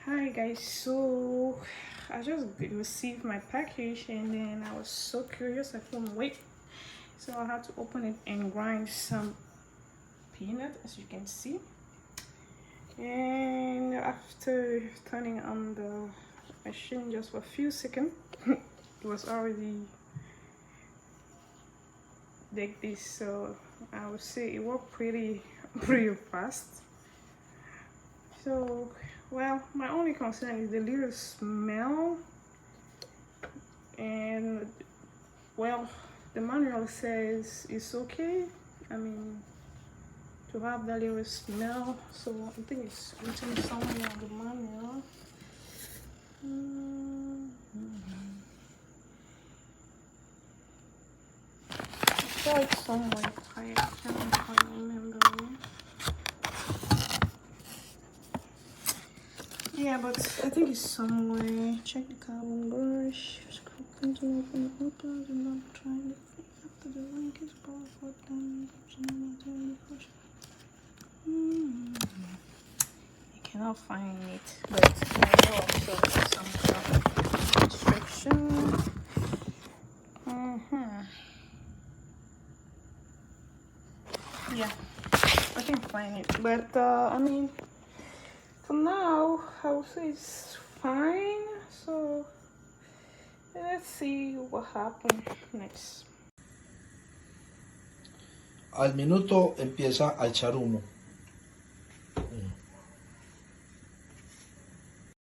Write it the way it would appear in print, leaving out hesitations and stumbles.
Hi guys, so I just received my package and then I was so curious I couldn't wait, so I had to open it and grind some peanut, as you can see. And after turning on the machine just for a few seconds, it was already like this, so I would say it worked pretty fast. So, well, my only concern is the little smell, and well, the manual says it's okay. I mean, to have that little smell, so I think it's written somewhere on the manual. I saw it somewhere. I can't quite remember. Yeah, but I think it's somewhere. Check the carbon brush. Continue open the upload and not trying to after the link is powerful. I cannot find it, but I know also some kind of instruction. Yeah, I can find it, but I mean, for now, I would say it's fine. So let's see what happens next. Al minuto empieza a echar humo.